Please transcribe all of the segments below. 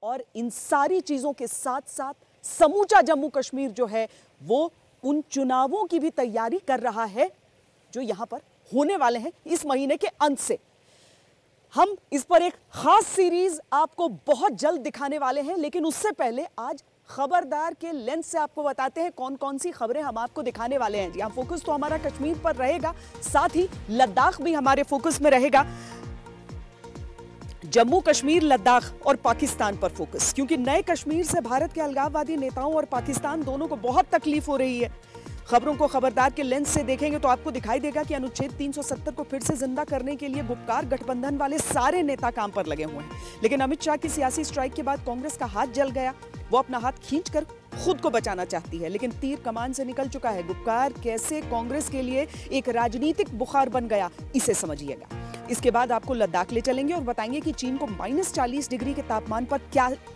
और इन सारी चीजों के साथ साथ समूचा जम्मू कश्मीर जो है वो उन चुनावों की भी तैयारी कर रहा है जो यहां पर होने वाले हैं इस महीने के अंत से। हम इस पर एक खास सीरीज आपको बहुत जल्द दिखाने वाले हैं, लेकिन उससे पहले आज खबरदार के लेंस से आपको बताते हैं कौन कौन सी खबरें हम आपको दिखाने वाले हैं। यहां फोकस तो हमारा कश्मीर पर रहेगा, साथ ही लद्दाख भी हमारे फोकस में रहेगा। जम्मू कश्मीर, लद्दाख और पाकिस्तान पर फोकस, क्योंकि नए कश्मीर से भारत के अलगाववादी नेताओं और पाकिस्तान दोनों को बहुत तकलीफ हो रही है। खबरों को खबरदार के लेंस से देखेंगे तो आपको दिखाई देगा कि अनुच्छेद 370 को फिर से जिंदा करने के लिए गुपकार गठबंधन वाले सारे नेता काम पर लगे हुए हैं। लेकिन अमित शाह की सियासी स्ट्राइक के बाद कांग्रेस का हाथ जल गया। वो अपना हाथ खींचकर खुद को बचाना चाहती है, लेकिन तीर कमान से निकल चुका है। गुपकार कैसे कांग्रेस के लिए एक राजनीतिक बुखार बन गया, इसे समझिएगा। इसके बाद आपको लद्दाख ले चलेंगे और बताएंगे कि चीन को -40 डिग्री के तापमान पर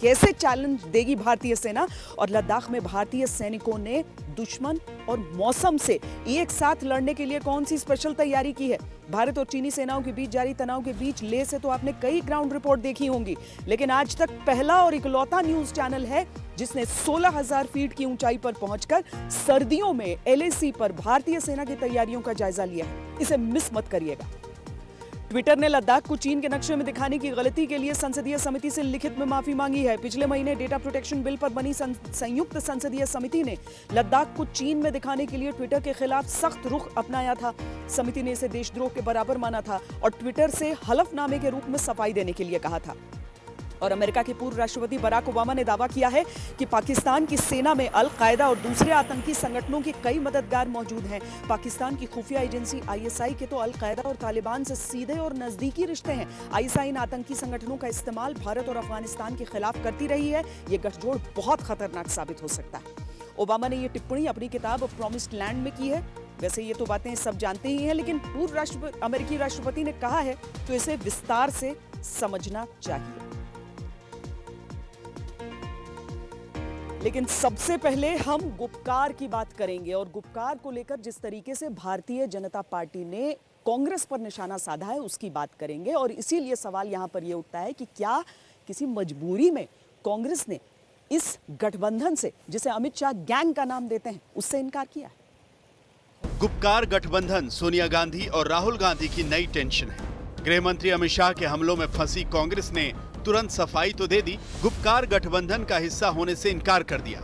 कैसे चैलेंज देगी भारतीय सेना, और लद्दाख में भारतीय सैनिकों ने दुश्मन और मौसम से एक साथ लड़ने के लिए कौन सी स्पेशल तैयारी की है। भारत और चीनी सेनाओं के बीच जारी तनाव के बीच लेह से तो आपने कई ग्राउंड रिपोर्ट देखी होंगी, लेकिन आज तक पहला और इकलौता न्यूज चैनल है जिसने 16,000 फीट की ऊंचाई पर पहुंचकर सर्दियों में LAC पर भारतीय सेना की तैयारियों का जायजा लिया है। इसे मिस मत करिएगा। ट्विटर ने लद्दाख को चीन के नक्शे में दिखाने की गलती के लिए संसदीय समिति से लिखित में माफी मांगी है। पिछले महीने डेटा प्रोटेक्शन बिल पर बनी संयुक्त संसदीय समिति ने लद्दाख को चीन में दिखाने के लिए ट्विटर के खिलाफ सख्त रुख अपनाया था। समिति ने इसे देशद्रोह के बराबर माना था और ट्विटर से हलफनामे के रूप में सफाई देने के लिए कहा था। और अमेरिका के पूर्व राष्ट्रपति बराक ओबामा ने दावा किया है कि पाकिस्तान की सेना में अल-कायदा और दूसरे आतंकी संगठनों के कई मददगार मौजूद हैं। पाकिस्तान की खुफिया एजेंसी ISI के तो अल-कायदा और तालिबान से सीधे और नजदीकी रिश्ते हैं। ISI इन आतंकी संगठनों का इस्तेमाल भारत और अफगानिस्तान के खिलाफ करती रही है। ये गठजोड़ बहुत खतरनाक साबित हो सकता है। ओबामा ने ये टिप्पणी अपनी किताब प्रॉमिस्ड लैंड में की है। वैसे ये तो बातें सब जानते ही हैं, लेकिन पूर्व अमेरिकी राष्ट्रपति ने कहा है तो इसे विस्तार से समझना चाहिए। लेकिन सबसे पहले हम गुपकार की बात करेंगे, और गुपकार को लेकर जिस तरीके से भारतीय जनता पार्टी ने कांग्रेस पर निशाना साधा है उसकी बात करेंगे। और इसीलिए सवाल यहां पर यह उठता है कि क्या किसी मजबूरी में कांग्रेस ने इस गठबंधन से, जिसे अमित शाह गैंग का नाम देते हैं, उससे इनकार किया है। गुपकार गठबंधन सोनिया गांधी और राहुल गांधी की नई टेंशन है। गृह मंत्री अमित शाह के हमलों में फंसी कांग्रेस ने तुरंत सफाई तो दे दी, गुपकार गठबंधन का हिस्सा होने से इनकार कर दिया।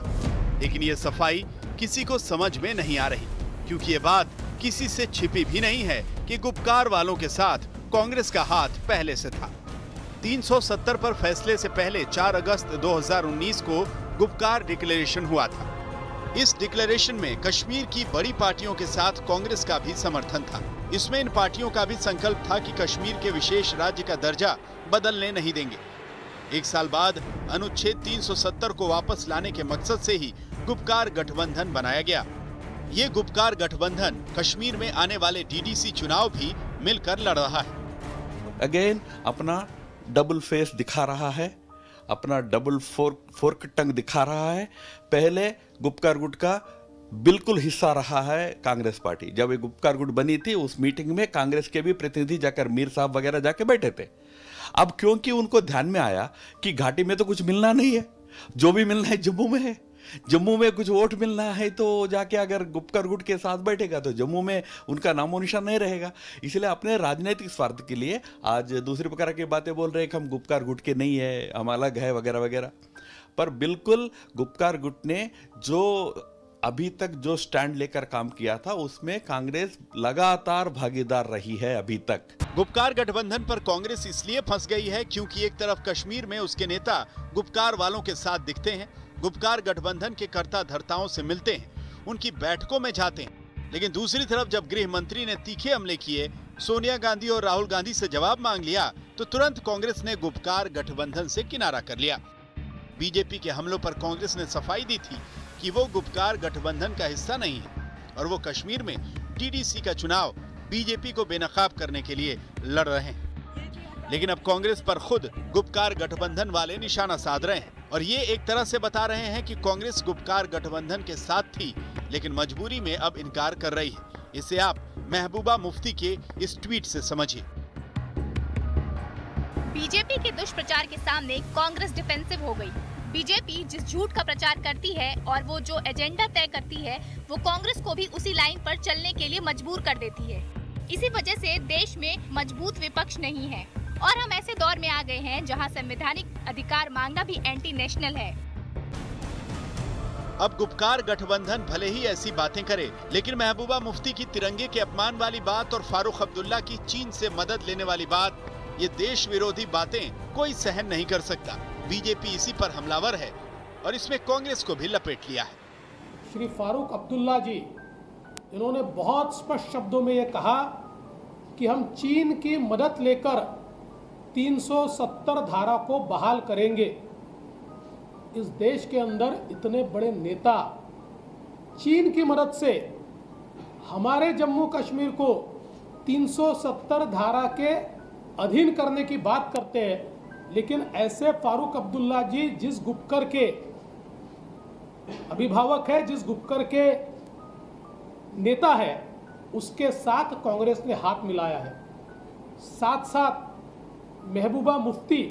लेकिन ये सफाई किसी को समझ में नहीं आ रही, क्योंकि ये बात किसी से छिपी भी नहीं है कि गुपकार वालों के साथ कांग्रेस का हाथ पहले से था। 370 पर फैसले से पहले 4 अगस्त 2019 को गुपकार डिक्लेरेशन हुआ था। इस डिक्लेरेशन में कश्मीर की बड़ी पार्टियों के साथ कांग्रेस का भी समर्थन था। इसमें इन पार्टियों का भी संकल्प था कि कश्मीर के विशेष राज्य का दर्जा बदलने नहीं देंगे। एक साल बाद अनुच्छेद 370 को वापस लाने के मकसद से ही गुपकार गठबंधन बनाया गया। ये गुपकार गठबंधन कश्मीर में आने वाले DDC चुनाव भी मिलकर लड़ रहा है। अगेन अपना डबल फेस दिखा रहा है, अपना डबल फोर्क टंग दिखा रहा है। पहले गुपकार गुट का बिल्कुल हिस्सा रहा है कांग्रेस पार्टी। जब ये गुपकार गुट बनी थी उस मीटिंग में कांग्रेस के भी प्रतिनिधि जाकर मीर साहब वगैरह जाके बैठे थे। अब क्योंकि उनको ध्यान में आया कि घाटी में तो कुछ मिलना नहीं है, जो भी मिलना है जम्मू में है, जम्मू में कुछ वोट मिलना है, तो जाके अगर गुपकार गुट के साथ बैठेगा तो जम्मू में उनका नामो निशान नहीं रहेगा। इसलिए अपने राजनीतिक स्वार्थ के लिए आज दूसरी प्रकार की बातें बोल रहे हैं कि हम गुपकार गुट के नहीं है, हम अलग है वगैरह वगैरह। पर बिल्कुल गुपकार गुट ने जो अभी तक जो स्टैंड लेकर काम किया था उसमें कांग्रेस लगातार भागीदार रही है अभी तक। गुपकार गठबंधन पर कांग्रेस इसलिए फंस गई है क्योंकि एक तरफ कश्मीर में उसके नेता गुपकार वालों के साथ दिखते हैं, गुपकार गठबंधन के कर्ता धर्ताओं से मिलते हैं, उनकी बैठकों में जाते हैं, लेकिन दूसरी तरफ जब गृह मंत्री ने तीखे हमले किए, सोनिया गांधी और राहुल गांधी से जवाब मांग लिया, तो तुरंत कांग्रेस ने गुपकार गठबंधन से किनारा कर लिया। बीजेपी के हमलों पर कांग्रेस ने सफाई दी थी कि वो गुपकार गठबंधन का हिस्सा नहीं है और वो कश्मीर में DDC का चुनाव बीजेपी को बेनकाब करने के लिए लड़ रहे हैं। लेकिन अब कांग्रेस पर खुद गुपकार गठबंधन वाले निशाना साध रहे हैं और ये एक तरह से बता रहे हैं कि कांग्रेस गुपकार गठबंधन के साथ थी, लेकिन मजबूरी में अब इनकार कर रही है। इसे आप महबूबा मुफ्ती के इस ट्वीट से समझिए। बीजेपी के दुष्प्रचार के सामने कांग्रेस डिफेंसिव हो गई। बीजेपी जिस झूठ का प्रचार करती है और वो जो एजेंडा तय करती है, वो कांग्रेस को भी उसी लाइन पर चलने के लिए मजबूर कर देती है। इसी वजह से देश में मजबूत विपक्ष नहीं है और हम ऐसे दौर में आ गए हैं जहां संवैधानिक अधिकार मांगना भी एंटी नेशनल है। अब गुपकार गठबंधन भले ही ऐसी बातें करे, लेकिन महबूबा मुफ्ती की तिरंगे के अपमान वाली बात और फारूक अब्दुल्ला की चीन से मदद लेने वाली बात, ये देश विरोधी बातें कोई सहन नहीं कर सकता। बीजेपी इसी पर हमलावर है और इसमें कांग्रेस को भी लपेट लिया है। श्री फारूक अब्दुल्ला जी, इन्होंने बहुत स्पष्ट शब्दों में ये कहा कि हम चीन की मदद लेकर 370 धारा को बहाल करेंगे। इस देश के अंदर इतने बड़े नेता चीन की मदद से हमारे जम्मू कश्मीर को 370 धारा के अधीन करने की बात करते हैं, लेकिन ऐसे फारूक अब्दुल्ला जी जिस गुपकर के अभिभावक है, जिस गुपकर के नेता है, उसके साथ कांग्रेस ने हाथ मिलाया है। साथ साथ महबूबा मुफ्ती।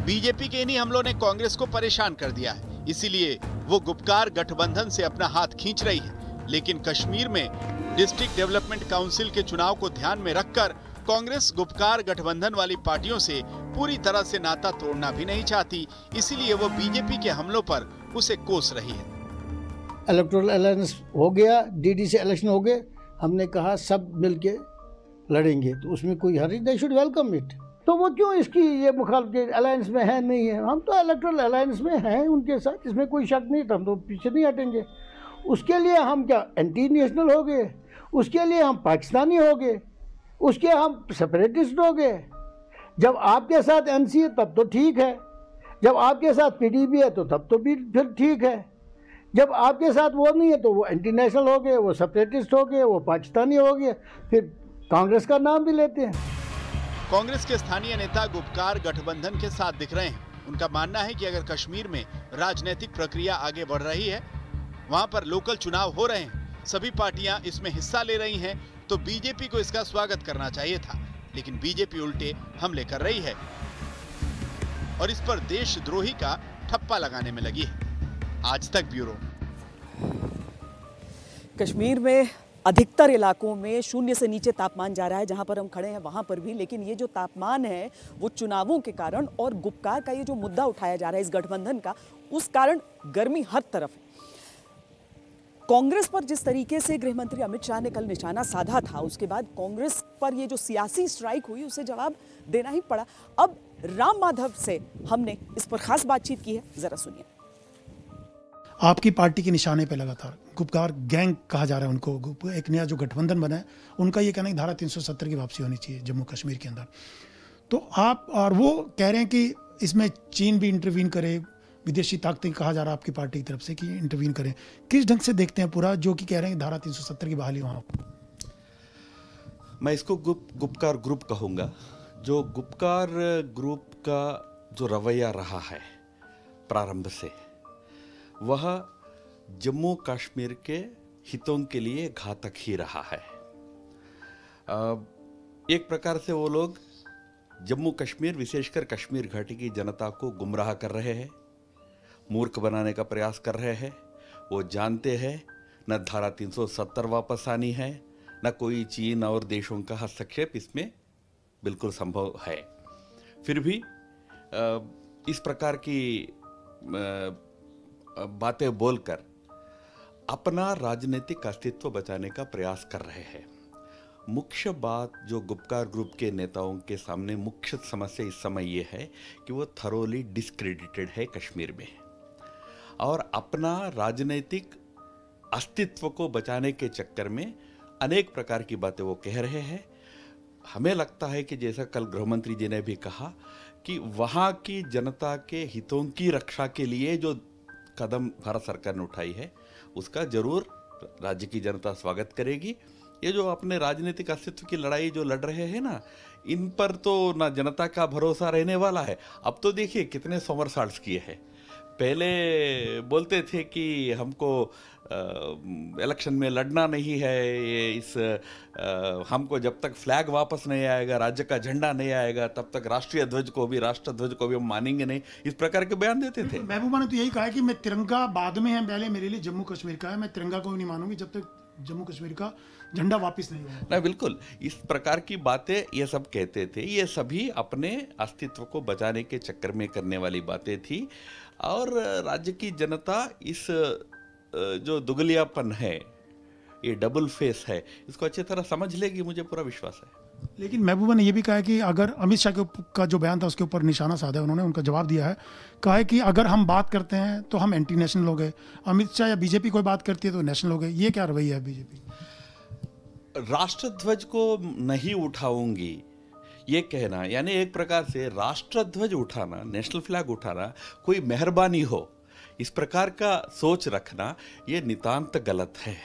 बीजेपी के इन्हीं हमलों ने कांग्रेस को परेशान कर दिया है, इसीलिए वो गुपकार गठबंधन से अपना हाथ खींच रही है। लेकिन कश्मीर में डिस्ट्रिक्ट डेवलपमेंट काउंसिल के चुनाव को ध्यान में रखकर कांग्रेस गुपकार गठबंधन वाली पार्टियों से पूरी तरह से नाता तोड़ना भी नहीं चाहती, इसीलिए वो बीजेपी के हमलों पर उसे कोस रही है। इलेक्टोरल अलायंस हो गया, डीडी से इलेक्शन हो गए, हमने कहा सब मिलके लड़ेंगे, तो उसमें कोई हर्ज, दे शुड वेलकम इट। तो वो क्यों इसकी ये मुखालिफ अलायंस में है, नहीं है? हम तो इलेक्टोरल अलायंस में हैं उनके साथ, इसमें कोई शक नहीं, तो हम तो पीछे नहीं हटेंगे। उसके लिए हम क्या एंटी नेशनल हो गए, उसके लिए हम पाकिस्तानी हो गए, उसके हम सेपरेटिस्ट हो गए। जब आपके साथ एनसी है तब तो ठीक है, जब आपके साथ पीडीपी है तो तब तो भी फिर ठीक है, जब आपके साथ वो नहीं है तो वो एंटी नेशनल हो गए, वो सेपरेटिस्ट हो गए, वो पाकिस्तानी हो गए, फिर कांग्रेस का नाम भी लेते हैं। कांग्रेस के स्थानीय नेता गुपकार गठबंधन के साथ दिख रहे हैं। उनका मानना है कि अगर कश्मीर में राजनीतिक प्रक्रिया आगे बढ़ रही है, वहां पर लोकल चुनाव हो रहे हैं, सभी पार्टियां इसमें हिस्सा ले रही हैं, तो बीजेपी को इसका स्वागत करना चाहिए था। लेकिन बीजेपी उल्टे हमले कर रही है और इस पर देशद्रोही का ठप्पा लगाने में लगी है। आज तक ब्यूरो। कश्मीर में अधिकतर इलाकों में 0 से नीचे तापमान जा रहा है, जहां पर हम खड़े हैं वहां पर भी। लेकिन ये जो तापमान है वो चुनावों के कारण और गुपकार का ये जो मुद्दा उठाया जा रहा है इस गठबंधन का, उस कारण गर्मी हर तरफ है। कांग्रेस पर जिस तरीके से गृह मंत्री अमित शाह ने कल निशाना साधा था, उसके बाद कांग्रेस पर ये जो सियासी स्ट्राइक हुई उसे जवाब देना ही पड़ा। अब राम माधव से हमने इस पर खास बातचीत की है, जरा सुनिए। आपकी पार्टी के निशाने पे लगातार गुपकार गैंग कहा जा रहा है उनको, एक नया जो गठबंधन बना है उनका ये कहना है धारा 370 की वापसी होनी चाहिए जम्मू कश्मीर के अंदर। तो आप, और वो कह रहे हैं कि इसमें चीन भी इंटरवीन करे, विदेशी ताकतें कहा जा रहा है आपकी पार्टी की तरफ से कि इंटरवीन करें। किस ढंग से देखते हैं पूरा, जो कि कह रहे हैं धारा 370 की बहाली वहाँ? मैं इसको गुपकार ग्रुप कहूँगा। जो गुपकार ग्रुप का जो रवैया रहा है प्रारंभ से, वह जम्मू कश्मीर के हितों के लिए घातक ही रहा है। एक प्रकार से वो लोग जम्मू कश्मीर, विशेषकर कश्मीर घाटी की जनता को गुमराह कर रहे हैं, मूर्ख बनाने का प्रयास कर रहे हैं। वो जानते हैं न धारा 370 वापस आनी है, न कोई चीन और देशों का हस्तक्षेप इसमें बिल्कुल संभव है। फिर भी इस प्रकार की बातें बोलकर अपना राजनीतिक अस्तित्व बचाने का प्रयास कर रहे हैं। मुख्य बात जो गुपकार ग्रुप के नेताओं के सामने मुख्य समस्या इस समय ये है कि वो थरोली डिस्क्रेडिटेड है कश्मीर में, और अपना राजनीतिक अस्तित्व को बचाने के चक्कर में अनेक प्रकार की बातें वो कह रहे हैं। हमें लगता है कि जैसा कल गृहमंत्री जी ने भी कहा कि वहाँ की जनता के हितों की रक्षा के लिए जो कदम भारत सरकार ने उठाई है उसका जरूर राज्य की जनता स्वागत करेगी। ये जो अपने राजनीतिक अस्तित्व की लड़ाई जो लड़ रहे हैं ना, इन पर तो ना जनता का भरोसा रहने वाला है। अब तो देखिए कितने सोमरसाल्ट्स किए हैं। पहले बोलते थे कि हमको इलेक्शन में लड़ना नहीं है, हमको जब तक फ्लैग वापस नहीं आएगा, राज्य का झंडा नहीं आएगा, तब तक राष्ट्रीय ध्वज को भी, राष्ट्र ध्वज को भी हम मानेंगे नहीं, इस प्रकार के बयान देते थे। महबूबा ने तो यही कहा है कि मैं तिरंगा बाद में है, पहले मेरे लिए जम्मू कश्मीर का है, मैं तिरंगा को भी नहीं मानूंगी जब तक जम्मू कश्मीर का झंडा वापस नहीं होगा। नहीं, बिल्कुल इस प्रकार की बातें ये सब कहते थे। ये सभी अपने अस्तित्व को बचाने के चक्कर में करने वाली बातें थी, और राज्य की जनता इस जो दुगलियापन है, ये डबल फेस है, इसको अच्छी तरह समझ लेगी, मुझे पूरा विश्वास है। लेकिन महबूबा ने यह भी कहा है कि अगर अमित शाह का जो बयान था उसके ऊपर निशाना साधा है, उन्होंने उनका जवाब दिया है, कहा है कि अगर हम बात करते हैं तो हम एंटी नेशनल हो गए, अमित शाह या बीजेपी कोई बात करती है तो नेशनल हो गए। ये क्या रवैया है बीजेपी? राष्ट्रध्वज को नहीं उठाऊंगी ये कहना, यानी एक प्रकार से राष्ट्रध्वज उठाना, नेशनल फ्लैग उठाना कोई मेहरबानी हो, इस प्रकार का सोच रखना ये नितांत गलत है।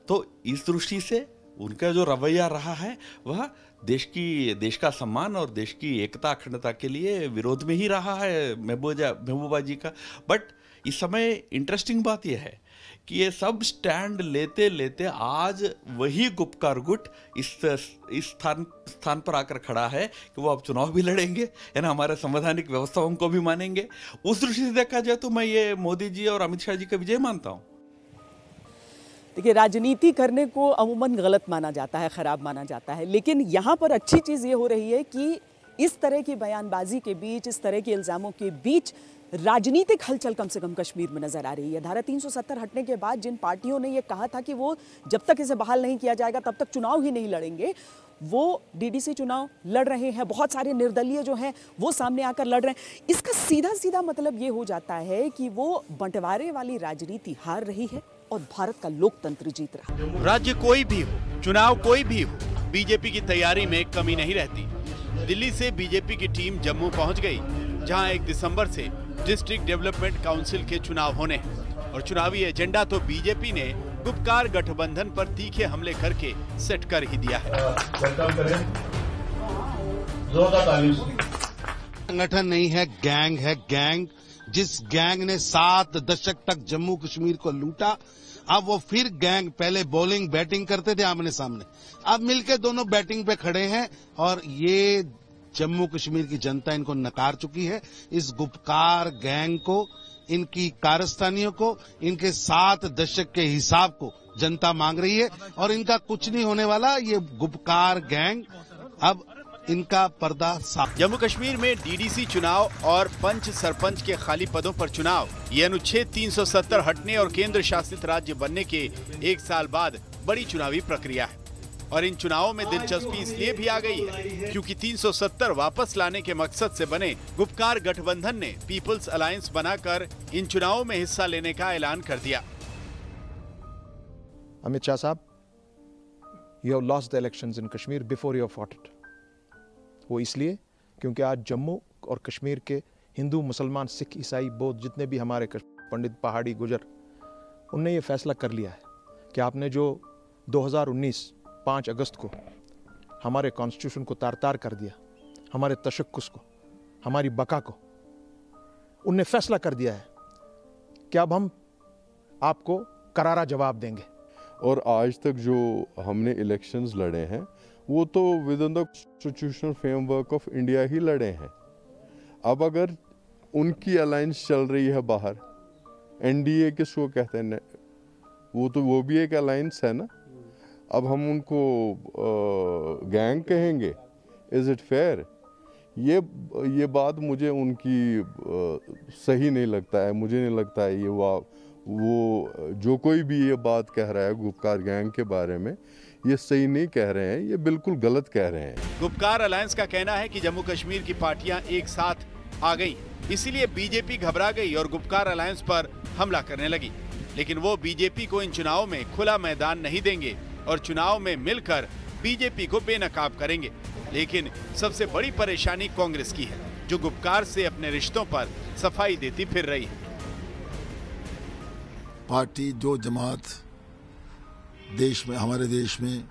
तो इस दृष्टि से उनका जो रवैया रहा है वह देश का सम्मान और देश की एकता अखंडता के लिए विरोध में ही रहा है महबूबा जी का। बट इस समय इंटरेस्टिंग बात यह है कि ये सब स्टैंड लेते लेते आज वही गुपकार गुट इस स्थान पर आकर खड़ा है कि वो अब चुनाव भी लड़ेंगे, है ना, हमारे संवैधानिक व्यवस्थाओं को भी मानेंगे। उस दृष्टि से देखा जाए तो मैं ये मोदी जी और अमित शाह जी का विजय मानता हूँ। देखिए, राजनीति करने को अमूमन गलत माना जाता है, खराब माना जाता है, लेकिन यहाँ पर अच्छी चीज़ ये हो रही है कि इस तरह की बयानबाजी के बीच, इस तरह के इल्ज़ामों के बीच राजनीतिक हलचल कम से कम कश्मीर में नजर आ रही है। धारा 370 हटने के बाद जिन पार्टियों ने ये कहा था कि वो जब तक इसे बहाल नहीं किया जाएगा तब तक चुनाव ही नहीं लड़ेंगे, वो डीडीसी चुनाव लड़ रहे हैं। बहुत सारे निर्दलीय जो हैं वो सामने आकर लड़ रहे हैं। इसका सीधा सीधा मतलब ये हो जाता है कि वो बंटवारे वाली राजनीति हार रही है और भारत का लोकतंत्र जीत रहा है। राज्य कोई भी हो, चुनाव कोई भी हो, बीजेपी की तैयारी में कमी नहीं रहती। दिल्ली से बीजेपी की टीम जम्मू पहुंच गई, जहां 1 दिसंबर से डिस्ट्रिक्ट डेवलपमेंट काउंसिल के चुनाव होने हैं, और चुनावी एजेंडा तो बीजेपी ने गुपकार गठबंधन पर तीखे हमले करके सेट कर ही दिया है। संगठन नहीं है, गैंग है, गैंग। जिस गैंग ने 7 दशक तक जम्मू कश्मीर को लूटा, अब वो फिर गैंग, पहले बॉलिंग बैटिंग करते थे आमने सामने, अब मिलके दोनों बैटिंग पे खड़े हैं, और ये जम्मू कश्मीर की जनता इनको नकार चुकी है। इस गुपकार गैंग को, इनकी कारस्तानियों को, इनके 7 दशक के हिसाब को जनता मांग रही है, और इनका कुछ नहीं होने वाला। ये गुपकार गैंग अब इनका पर्दा साफ। जम्मू कश्मीर में डीडीसी चुनाव और पंच सरपंच के खाली पदों पर चुनाव, ये अनुच्छेद 370 हटने और केंद्र शासित राज्य बनने के 1 साल बाद बड़ी चुनावी प्रक्रिया है। और इन चुनावों में दिलचस्पी इसलिए भी आ गई है क्योंकि 370 वापस लाने के मकसद से बने गुपकार गठबंधन ने पीपल्स अलायंस बनाकर इन चुनावों में हिस्सा लेने का ऐलान कर दिया। अमित शाह साहब, you have lost the elections in Kashmir before you have fought it. वो इसलिए क्योंकि आज जम्मू और कश्मीर के हिंदू, मुसलमान, सिख, ईसाई, बौद्ध, जितने भी हमारे पंडित, पहाड़ी, गुजर, उनने ये फैसला कर लिया है कि आपने जो 2019 5 अगस्त को हमारे कॉन्स्टिट्यूशन को तार-तार कर दिया, हमारे तशक्कुस को, हमारी बका को, उनने फैसला कर दिया है कि अब हम आपको करारा जवाब देंगे। और आज तक जो हमने इलेक्शंस लड़े हैं वो तो within the constitutional framework of India ही लड़े हैं। अब अगर उनकी अलायंस चल रही है बाहर, एनडीए किसको कहते हैं, वो भी एक अलायंस है ना, अब हम उनको गैंग कहेंगे? Is it fair? ये बात मुझे उनकी सही नहीं लगता है। मुझे नहीं लगता है ये वो जो कोई भी ये बात कह रहा है गुपकार गैंग के बारे में, ये सही नहीं कह रहे हैं, ये बिल्कुल गलत कह रहे हैं। गुपकार अलायंस का कहना है कि जम्मू कश्मीर की पार्टियां एक साथ आ गईं, इसीलिए बीजेपी घबरा गई और गुपकार अलायंस पर हमला करने लगी। लेकिन वो बीजेपी को इन चुनावों में खुला मैदान नहीं देंगे और चुनाव में मिलकर बीजेपी को बेनकाब करेंगे। लेकिन सबसे बड़ी परेशानी कांग्रेस की है, जो गुपकार से अपने रिश्तों पर सफाई देती फिर रही है। पार्टी जो जमात देश में, हमारे देश में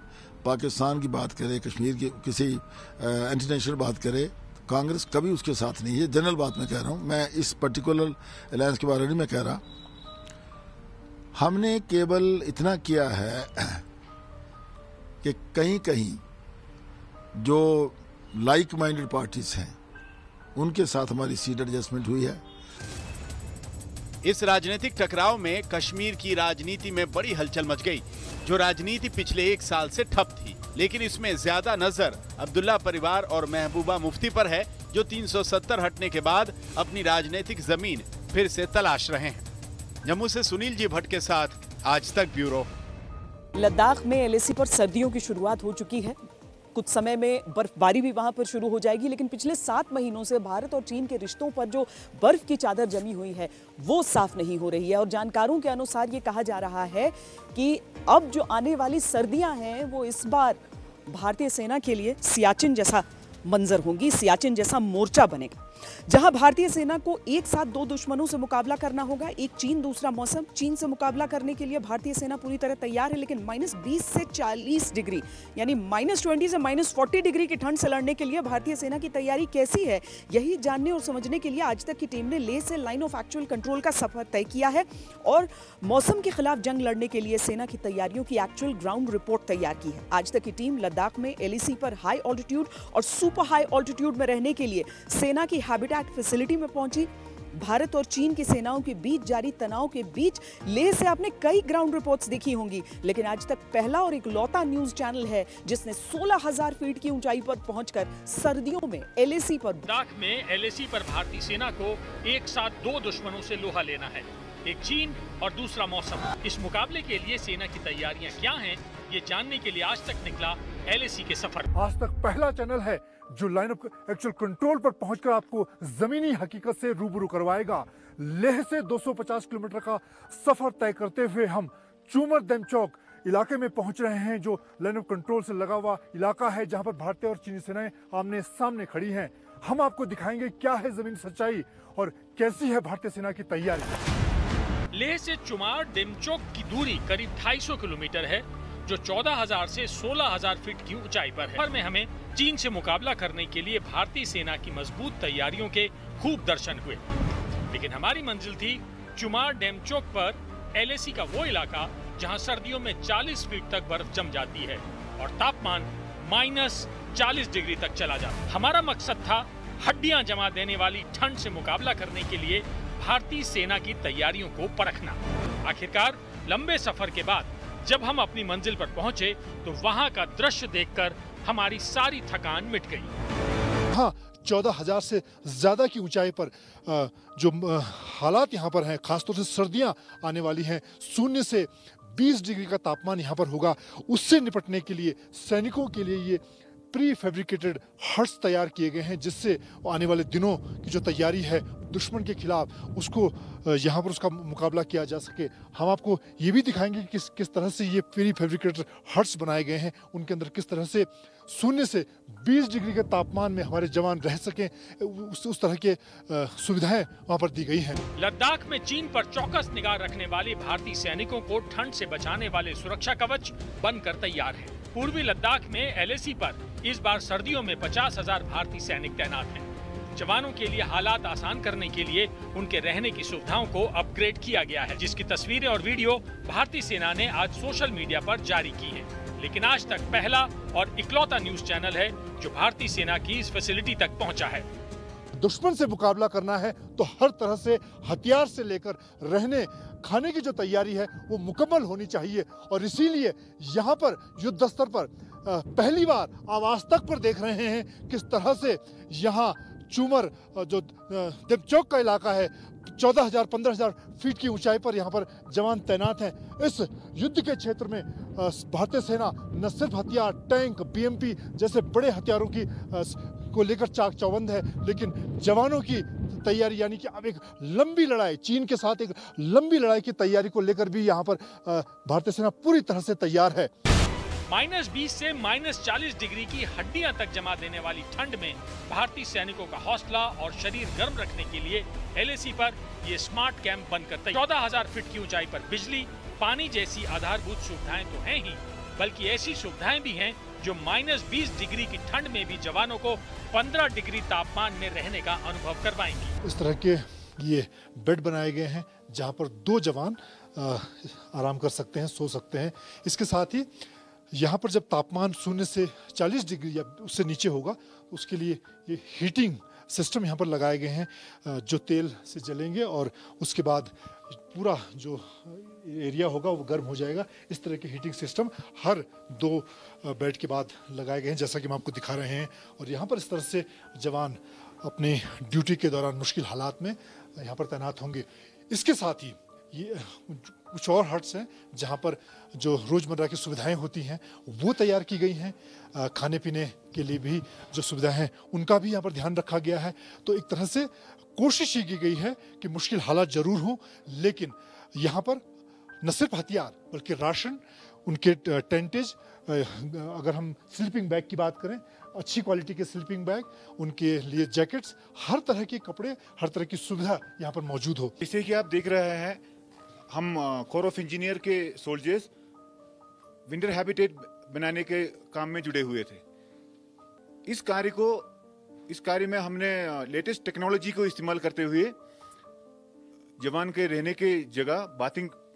पाकिस्तान की बात करे, कश्मीर की किसी इंटरनेशनल बात करे, कांग्रेस कभी उसके साथ नहीं है। जनरल बात मैं कह रहा हूँ, मैं इस पर्टिकुलर अलायंस के बारे में नहीं मैं कह रहा। हमने केवल इतना किया है कि कहीं कहीं जो लाइक माइंडेड पार्टीज हैं उनके साथ हमारी सीट एडजस्टमेंट हुई है। इस राजनीतिक टकराव में कश्मीर की राजनीति में बड़ी हलचल मच गई। जो राजनीति पिछले 1 साल से ठप थी, लेकिन इसमें ज्यादा नजर अब्दुल्ला परिवार और महबूबा मुफ्ती पर है, जो 370 हटने के बाद अपनी राजनीतिक जमीन फिर से तलाश रहे हैं। जम्मू से सुनील जी भट्ट के साथ आज तक ब्यूरो। लद्दाख में एलएसी पर सर्दियों की शुरुआत हो चुकी है। कुछ समय में बर्फबारी भी वहां पर शुरू हो जाएगी, लेकिन पिछले 7 महीनों से भारत और चीन के रिश्तों पर जो बर्फ की चादर जमी हुई है वो साफ नहीं हो रही है। और जानकारों के अनुसार ये कहा जा रहा है कि अब जो आने वाली सर्दियां हैं वो इस बार भारतीय सेना के लिए सियाचिन जैसा मंजर होंगी, सियाचिन जैसा मोर्चा बनेगा, जहां भारतीय सेना को एक साथ 2 दुश्मनों से मुकाबला करना होगा। एक चीन, दूसरा मौसम। चीन से मुकाबला करने के लिए भारतीय सेना पूरी तरह तैयार है, लेकिन -20 से 40 डिग्री यानी -20 से -40 डिग्री की ठंड से लड़ने के लिए भारतीय सेना की तैयारी कैसी है, यही जानने और समझने के लिए आज तक की टीम ने लेह से लाइन ऑफ एक्चुअल कंट्रोल का सफर तय किया है और मौसम के खिलाफ जंग लड़ने के लिए सेना की तैयारियों की एक्चुअल ग्राउंड रिपोर्ट तैयार की है। आज तक की टीम लद्दाख में एलएसी पर हाई ऑल्टीट्यूड और सुपर हाई ऑल्टीट्यूड में रहने के लिए सेना की हैबिटेट फैसिलिटी में पहुंची। भारत और चीन की सेनाओं के बीच जारी तनाव के बीच लेह से आपने कई ग्राउंड रिपोर्ट्स देखी होंगी, लेकिन आज तक पहला और इकलौता न्यूज चैनल है जिसने 16,000 फीट की ऊंचाई पर पहुंचकर सर्दियों में एलएसी पर लद्दाख में एलएसी पर भारतीय सेना को एक साथ 2 दुश्मनों से लोहा लेना है, एक चीन और दूसरा मौसम। इस मुकाबले के लिए सेना की तैयारियां क्या हैं, ये जानने के लिए आज तक निकला एलएसी के सफर। आज तक पहला चैनल है जो लाइन ऑफ एक्चुअल कंट्रोल पर पहुंचकर आपको जमीनी हकीकत से रूबरू करवाएगा। लेह से 250 किलोमीटर का सफर तय करते हुए हम चूमर देमचौक इलाके में पहुंच रहे हैं, जो लाइन ऑफ कंट्रोल से लगा हुआ इलाका है, जहां पर भारतीय और चीनी सेनाएं आमने सामने खड़ी हैं। हम आपको दिखाएंगे क्या है जमीनी सच्चाई और कैसी है भारतीय सेना की तैयारी। लेह से चुमार डेमचौक की दूरी करीब 250 किलोमीटर है, जो 14,000 से 16,000 फीट की ऊंचाई पर है। पर में हमें चीन से मुकाबला करने के लिए भारतीय सेना की मजबूत तैयारियों के खूब दर्शन हुए, लेकिन हमारी मंजिल थी चुमार डेमचौक पर एलएसी का वो इलाका जहां सर्दियों में 40 फीट तक बर्फ जम जाती है और तापमान -40 डिग्री तक चला जाता। हमारा मकसद था हड्डियां जमा देने वाली ठंड से मुकाबला करने के लिए भारतीय सेना की तैयारियों को परखना। आखिरकार लंबे सफर के बाद जब हम अपनी मंजिल पर पहुंचे तो वहां का दृश्य देखकर हमारी सारी थकान मिट गई। हाँ, 14,000 से ज्यादा की ऊंचाई पर जो हालात यहाँ पर हैं, खासतौर से सर्दियां आने वाली हैं, 0 से 20 डिग्री का तापमान यहाँ पर होगा। उससे निपटने के लिए सैनिकों के लिए ये प्री फैब्रिकेटेड हट्स तैयार किए गए हैं, जिससे आने वाले दिनों की जो तैयारी है दुश्मन के खिलाफ, उसको यहाँ पर उसका मुकाबला किया जा सके। हम आपको ये भी दिखाएंगे कि किस तरह से ये प्री फैब्रिकेटेड हट्स बनाए गए हैं, उनके अंदर किस तरह से 0 से 20 डिग्री के तापमान में हमारे जवान रह सकें, उस तरह के सुविधाएं वहाँ पर दी गई हैं। लद्दाख में चीन पर चौकस निगाह रखने वाले भारतीय सैनिकों को ठंड से बचाने वाले सुरक्षा कवच बनकर तैयार है। पूर्वी लद्दाख में एलएसी पर इस बार सर्दियों में 50,000 भारतीय सैनिक तैनात हैं। जवानों के लिए हालात आसान करने के लिए उनके रहने की सुविधाओं को अपग्रेड किया गया है, जिसकी तस्वीरें और वीडियो भारतीय सेना ने आज सोशल मीडिया पर जारी की है। लेकिन आज तक पहला और इकलौता न्यूज चैनल है जो भारतीय सेना की इस फैसिलिटी तक पहुंचा है। दुश्मन से मुकाबला करना है तो हर तरह से हथियार से लेकर रहने खाने की जो तैयारी है वो मुकम्मल होनी चाहिए, और इसीलिए यहाँ पर युद्ध स्तर पर पहली बार आवाज तक पर देख रहे हैं किस तरह से यहाँ चूमर जो देमचौक का इलाका है, 14,000 15,000 फीट की ऊंचाई पर यहाँ पर जवान तैनात हैं। इस युद्ध के क्षेत्र में भारतीय सेना न सिर्फ हथियार, टैंक, बीएमपी जैसे बड़े हथियारों की को लेकर चाक चौबंद है, लेकिन जवानों की तैयारी, यानी कि अब एक लंबी लड़ाई, चीन के साथ एक लंबी लड़ाई की तैयारी को लेकर भी यहाँ पर भारतीय सेना पूरी तरह से तैयार है। -20 से -40 डिग्री की हड्डियां तक जमा देने वाली ठंड में भारतीय सैनिकों का हौसला और शरीर गर्म रखने के लिए एलएसी पर ये स्मार्ट कैंप बनकर तैयार। 14,000 फीट की ऊंचाई पर बिजली, पानी जैसी आधारभूत सुविधाएं तो हैं ही, बल्कि ऐसी सुविधाएं भी हैं जो -20 डिग्री की ठंड में भी जवानों को 15 डिग्री तापमान में रहने का अनुभव करवाएंगी। इस तरह के ये बेड बनाए गए हैं जहाँ पर 2 जवान आराम कर सकते हैं, सो सकते हैं। इसके साथ ही यहाँ पर जब तापमान 0 से 40 डिग्री या उससे नीचे होगा, उसके लिए ये हीटिंग सिस्टम यहाँ पर लगाए गए हैं जो तेल से जलेंगे और उसके बाद पूरा जो एरिया होगा वो गर्म हो जाएगा। इस तरह के हीटिंग सिस्टम हर 2 बेड के बाद लगाए गए हैं, जैसा कि हम आपको दिखा रहे हैं। और यहाँ पर इस तरह से जवान अपने ड्यूटी के दौरान मुश्किल हालात में यहाँ पर तैनात होंगे। इसके साथ ही ये कुछ और हट्स हैं जहाँ पर जो रोज़मर्रा की सुविधाएं होती हैं वो तैयार की गई हैं। खाने पीने के लिए भी जो सुविधाएं हैं उनका भी यहाँ पर ध्यान रखा गया है। तो एक तरह से कोशिश ये की गई है कि मुश्किल हालात जरूर हों, लेकिन यहाँ पर न सिर्फ हथियार बल्कि राशन, उनके टेंटेज, अगर हम स्लीपिंग बैग की बात करें, अच्छी क्वालिटी के स्लीपिंग बैग, उनके लिए जैकेट्स, हर तरह के कपड़े, हर तरह की सुविधा यहाँ पर मौजूद हो। जैसे कि आप देख रहे हैं, हम कोर ऑफ इंजीनियर के सोल्जर्स विंटर हैबिटेट बनाने के काम में जुड़े हुए थे। इस कार्य में हमने लेटेस्ट टेक्नोलॉजी को इस्तेमाल करते हुए जवान के रहने के जगह,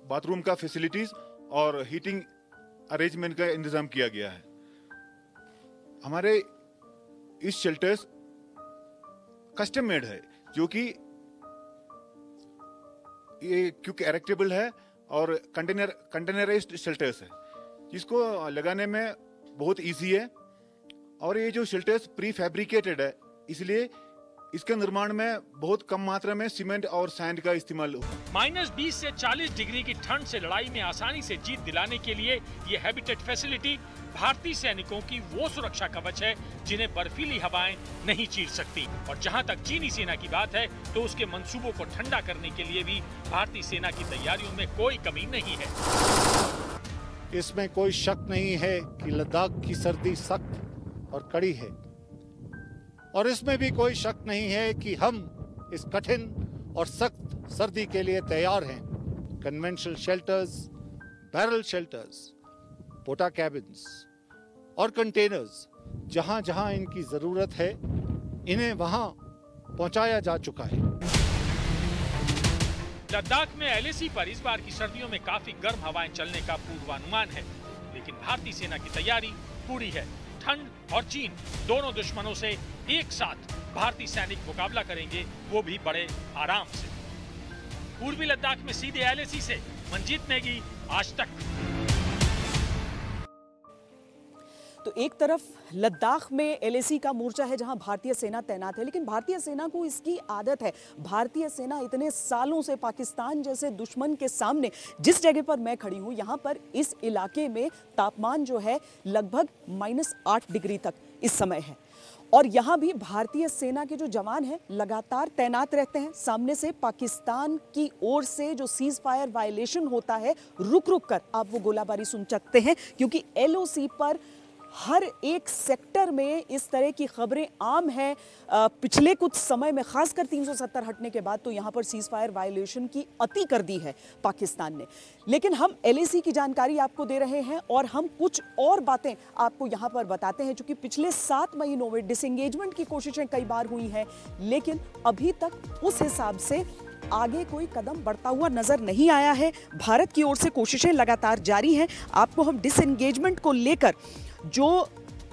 बाथरूम का फैसिलिटीज और हीटिंग अरेंजमेंट का इंतजाम किया गया है। हमारे इस शेल्टर्स कस्टम मेड है, जो कि ये क्योंकि एरेक्टेबल है और कंटेनराइज्ड शेल्टर्स है, जिसको लगाने में बहुत इजी है। और ये जो शेल्टर्स प्री फैब्रिकेटेड है, इसलिए इसके निर्माण में बहुत कम मात्रा में सीमेंट और सैंड का इस्तेमाल होगा। -20 से 40 डिग्री की ठंड से लड़ाई में आसानी से जीत दिलाने के लिए ये हैबिटेट फैसिलिटी भारतीय सैनिकों की वो सुरक्षा कवच है जिन्हें बर्फीली हवाएं नहीं चीर सकती। और जहां तक चीनी सेना की बात है, तो उसके मंसूबों को ठंडा करने के लिए भी भारतीय सेना की तैयारियों में कोई कमी नहीं है। इसमें कोई शक नहीं है कि लद्दाख की सर्दी सख्त और कड़ी है, और इसमें भी कोई शक नहीं है कि हम इस कठिन और सख्त सर्दी के लिए तैयार हैं। कन्वेंशनल शेल्टर्स, बैरल शेल्टर्स, पोटा कैबिन्स और कंटेनर्स, जहां जहां इनकी जरूरत है, इन्हें वहां पहुंचाया जा चुका है। लद्दाख में LAC पर इस बार की सर्दियों में काफी गर्म हवाएं चलने का पूर्वानुमान है, लेकिन भारतीय सेना की तैयारी पूरी है। ठंड और चीन दोनों दुश्मनों से एक साथ भारतीय सैनिक मुकाबला करेंगे, वो भी बड़े आराम से। पूर्वी लद्दाख में सीधे LAC से मंजीत नेगी, आज तक। तो एक तरफ लद्दाख में LAC का मोर्चा है जहां भारतीय सेना तैनात है, लेकिन भारतीय सेना को इसकी आदत है। भारतीय सेना इतने सालों से पाकिस्तान जैसे दुश्मन के सामने, जिस जगह पर मैं खड़ी हूं, यहां पर इस इलाके में तापमान जो है लगभग -8 डिग्री तक इस समय है। और यहाँ भी भारतीय सेना के जो जवान हैं लगातार तैनात रहते हैं। सामने से पाकिस्तान की ओर से जो सीज फायर वायलेशन होता है, रुक रुक कर आप वो गोलाबारी सुन सकते हैं, क्योंकि LOC पर हर एक सेक्टर में इस तरह की खबरें आम हैं। पिछले कुछ समय में, खासकर 370 हटने के बाद, तो यहाँ पर सीज फायर वायलेशन की अति कर दी है पाकिस्तान ने। लेकिन हम LAC की जानकारी आपको दे रहे हैं और हम कुछ और बातें आपको यहाँ पर बताते हैं, क्योंकि पिछले 7 महीनों में डिसएंगेजमेंट की कोशिशें कई बार हुई हैं, लेकिन अभी तक उस हिसाब से आगे कोई कदम बढ़ता हुआ नजर नहीं आया है। भारत की ओर से कोशिशें लगातार जारी हैं। आपको हम डिसएंगेजमेंट को लेकर जो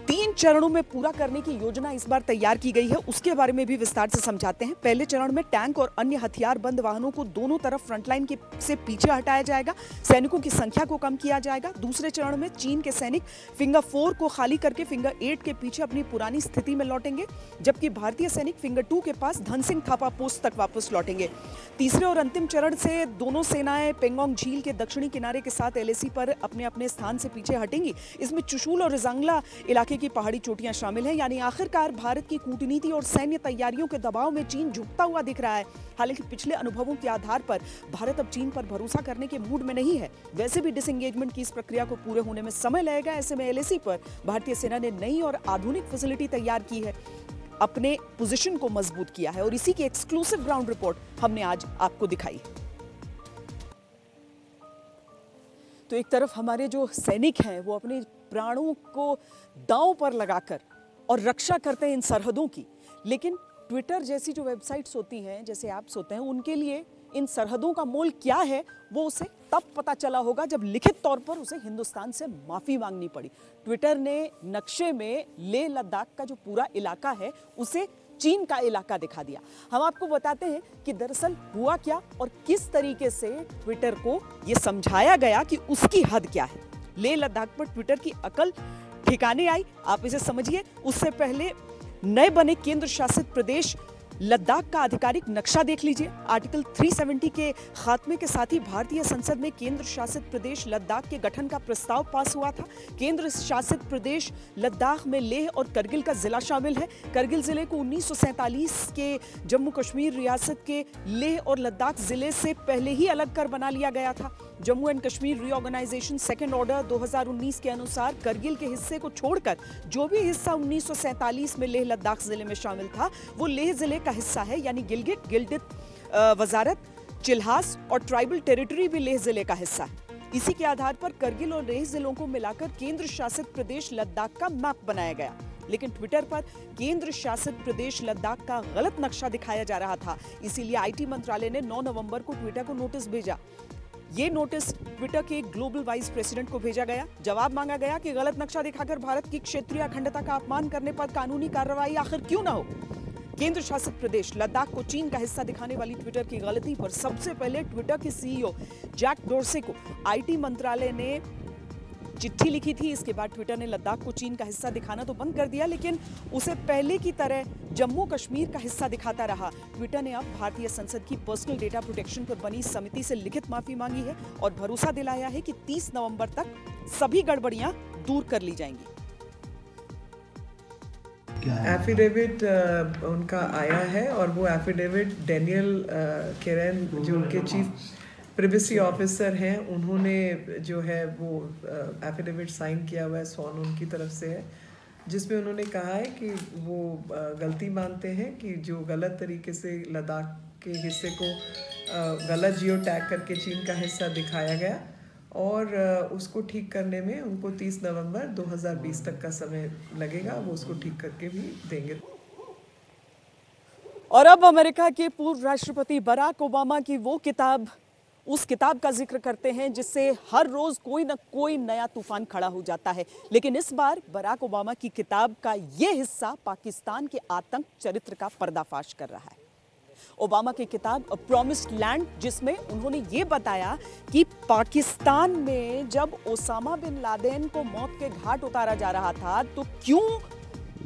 3 चरणों में पूरा करने की योजना इस बार तैयार की गई है, उसके बारे में भी विस्तार से समझाते हैं। पहले चरण में टैंक और अन्य हथियारबंद वाहनों को दोनों तरफ फ्रंटलाइन से पीछे हटाया जाएगा, सैनिकों की संख्या को कम किया जाएगा। दूसरे चरण में चीन के सैनिक फिंगर 4 को खाली करके फिंगर 8 के पीछे अपनी पुरानी स्थिति में लौटेंगे, जबकि भारतीय सैनिक फिंगर 2 के पास धनसिंह थापा पोस्ट तक वापस लौटेंगे। तीसरे और अंतिम चरण से दोनों सेनाएं पेंगोंग झील के दक्षिणी किनारे के साथ LAC पर अपने अपने स्थान से पीछे हटेंगी। इसमें चुशूल और रिजांगला इलाके की पहाड़ी चोटियां शामिल हैं। यानी आखिरकार भारत की कूटनीति और सैन्य तैयारियों के दबाव में चीन झुकता हुआ दिख रहा है। हालांकि पिछले अनुभवों के आधार पर भारत अब चीन पर भरोसा करने के मूड में नहीं है। वैसे भी डिसएंगेजमेंट की इस प्रक्रिया को पूरे होने में समय लगेगा। ऐसे में LAC पर भारतीय सेना ने नई और आधुनिक फैसिलिटी तैयार की है, अपने पोजीशन को मजबूत किया है, और इसी की एक्सक्लूसिव ग्राउंड रिपोर्ट हमने आज आपको दिखाई। तो एक तरफ हमारे जो सैनिक हैं वो अपने प्राणों को दांव पर लगाकर और रक्षा करते हैं इन सरहदों की, लेकिन ट्विटर जैसी जो वेबसाइट्स होती हैं, जैसे ऐप्स होते हैं, उनके लिए इन सरहदों का मोल क्या है वो उसे तब पता चला होगा जब लिखित तौर पर उसे हिंदुस्तान से माफी मांगनी पड़ी। ट्विटर ने नक्शे में लेह लद्दाख का जो पूरा इलाका है उसे चीन का इलाका दिखा दिया। हम आपको बताते हैं कि दरअसल हुआ क्या और किस तरीके से ट्विटर को यह समझाया गया कि उसकी हद क्या है। लेह लद्दाख पर ट्विटर की अकल ठिकाने आई, आप इसे समझिए। उससे पहले नए बने केंद्र शासित प्रदेश लद्दाख का आधिकारिक नक्शा देख लीजिए। आर्टिकल 370 के खात्मे के साथ ही भारतीय संसद में केंद्र शासित प्रदेश लद्दाख के गठन का प्रस्ताव पास हुआ था। केंद्र शासित प्रदेश लद्दाख में लेह और करगिल का जिला शामिल है। करगिल जिले को 1947 के जम्मू कश्मीर रियासत के लेह और लद्दाख जिले से पहले ही अलग कर बना लिया गया था। Jammu and Kashmir reorganisation second order 2019 के अनुसार करगिल के हिस्से को छोड़कर जो भी हिस्सा 1947 में लेह लद्दाख जिले में शामिल था वो लेह जिले का हिस्सा है, यानी गिलगित, गिल्डित, वजारत, चिल्हास और ट्राइबल टेरिटरी भी लेह जिले का हिस्सा है। इसी के आधार पर करगिल और लेह जिलों को मिलाकर केंद्र शासित प्रदेश लद्दाख का मैप बनाया गया। लेकिन ट्विटर पर केंद्र शासित प्रदेश लद्दाख का गलत नक्शा दिखाया जा रहा था। इसीलिए आईटी मंत्रालय ने 9 नवंबर को ट्विटर को नोटिस भेजा। ये नोटिस ट्विटर के ग्लोबल वाइस प्रेसिडेंट को भेजा गया। जवाब मांगा गया कि गलत नक्शा दिखाकर भारत की क्षेत्रीय अखंडता का अपमान करने पर कानूनी कार्रवाई आखिर क्यों ना हो। केंद्र शासित प्रदेश लद्दाख को चीन का हिस्सा दिखाने वाली ट्विटर की गलती पर सबसे पहले ट्विटर के सीईओ जैक डोर्से को आईटी मंत्रालय ने चिट्ठी लिखी थी। इसके बाद ट्विटर ने लद्दाख को चीन का हिस्सा दिखाना तो बंद कर दिया, लेकिन उसे पहले की तरह जम्मू कश्मीर का हिस्सा दिखाता रहा। ट्विटर ने अब भारतीय संसद की पर्सनल डेटा प्रोटेक्शन पर बनी समिति से लिखित माफी मांगी है और भरोसा दिलाया है कि 30 नवंबर तक सभी गड़बड़ियां दूर कर ली जाएंगी। एफिडेविट उनका आया है और वो एफिडेविट डेनियल केरन जो उनके चीफ प्रिवेसी ऑफिसर हैं, उन्होंने जो है वो एफिडेविट साइन किया हुआ है, सॉन उनकी तरफ से है, जिसमें उन्होंने कहा है कि वो गलती मानते हैं कि जो गलत तरीके से लद्दाख के हिस्से को गलत जियो टैग करके चीन का हिस्सा दिखाया गया और उसको ठीक करने में उनको 30 नवंबर 2020 तक का समय लगेगा। वो उसको ठीक करके भी देंगे। और अब अमेरिका के पूर्व राष्ट्रपति बराक ओबामा की वो किताब, उस किताब का जिक्र करते हैं जिससे हर रोज कोई न कोई नया तूफान खड़ा हो जाता है। लेकिन इस बार बराक ओबामा की किताब का ये हिस्सा पाकिस्तान के आतंक चरित्र का पर्दाफाश कर रहा है। ओबामा की किताब अ प्रॉमिस्ड लैंड, जिसमें उन्होंने ये बताया कि पाकिस्तान में जब ओसामा बिन लादेन को मौत के घाट उतारा जा रहा था तो क्यों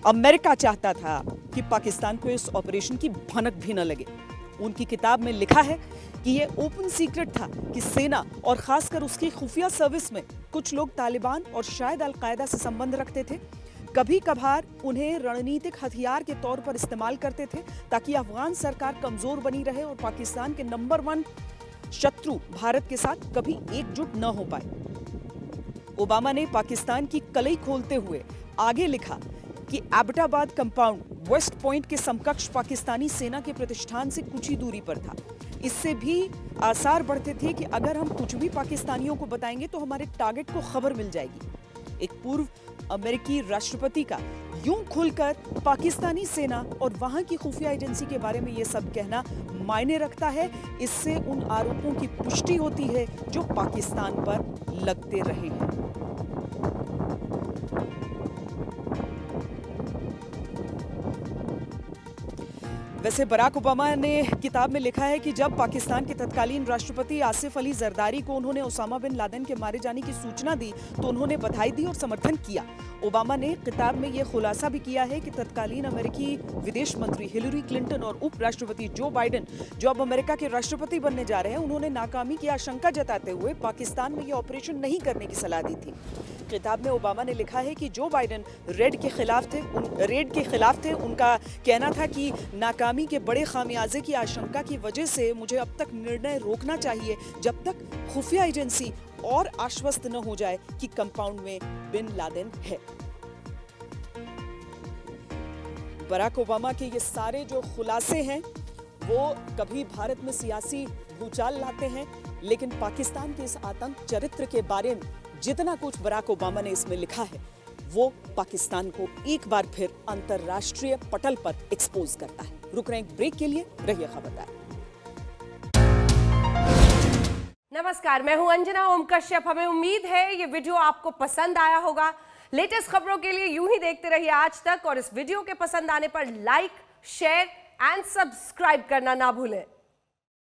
अमेरिका चाहता था कि पाकिस्तान को इस ऑपरेशन की भनक भी न लगे। उनकी किताब में लिखा है कि ये ओपन सीक्रेट था कि सेना और खासकर उसकी खुफिया सर्विस में कुछ लोग तालिबान और शायद अलकायदा से संबंध रखते थे। कभी कभार उन्हें रणनीतिक हथियार के तौर पर इस्तेमाल करते थे ताकि अफगान सरकार कमजोर बनी रहे और पाकिस्तान के नंबर 1 शत्रु भारत के साथ कभी एकजुट न हो पाए। ओबामा ने पाकिस्तान की कलई खोलते हुए आगे लिखा कि एबटाबाद कंपाउंड वेस्ट पॉइंट के समकक्ष पाकिस्तानी सेना के प्रतिष्ठान से कुछ ही दूरी पर था। इससे भी आसार बढ़ते थे कि अगर हम कुछ भी पाकिस्तानियों को बताएंगे तो हमारे टारगेट को खबर मिल जाएगी। एक पूर्व अमेरिकी राष्ट्रपति का यूं खुलकर पाकिस्तानी सेना और वहां की खुफिया एजेंसी के बारे में ये सब कहना मायने रखता है। इससे उन आरोपों की पुष्टि होती है जो पाकिस्तान पर लगते रहे हैं। वैसे बराक ओबामा ने किताब में लिखा है कि जब पाकिस्तान के तत्कालीन राष्ट्रपति आसिफ अली जरदारी को उन्होंने ओसामा बिन लादेन के मारे जाने की सूचना दी तो उन्होंने बधाई दी और समर्थन किया। ओबामा ने किताब में यह खुलासा भी किया है कि तत्कालीन अमेरिकी विदेश मंत्री हिलरी क्लिंटन और उपराष्ट्रपति जो बाइडेन, जो अब अमेरिका के राष्ट्रपति बनने जा रहे हैं, उन्होंने नाकामी की आशंका जताते हुए पाकिस्तान में यह ऑपरेशन नहीं करने की सलाह दी थी। किताब में ओबामा ने लिखा है कि जो बाइडेन रेड के खिलाफ थे। उनका कहना था कि नाकामी के बड़े खामियाजे की आशंका की वजह से मुझे अब तक निर्णय रोकना चाहिए जब तक खुफिया एजेंसी और आश्वस्त न हो जाए कि कंपाउंड में बिन लादेन है। बराक ओबामा के ये सारे जो खुलासे हैं वो कभी भारत में सियासी भूचाल लाते हैं, लेकिन पाकिस्तान के इस आतंक चरित्र के बारे में जितना कुछ बराक ओबामा ने इसमें लिखा है वो पाकिस्तान को एक बार फिर अंतर्राष्ट्रीय पटल पर एक्सपोज करता है। रुक रहे हैं ब्रेक के लिए, रहिए खबरदार। नमस्कार, मैं हूं अंजना ओम कश्यप। हमें उम्मीद है ये वीडियो आपको पसंद आया होगा। लेटेस्ट खबरों के लिए यूं ही देखते रहिए आज तक, और इस वीडियो के पसंद आने पर लाइक, शेयर एंड सब्सक्राइब करना ना भूलें।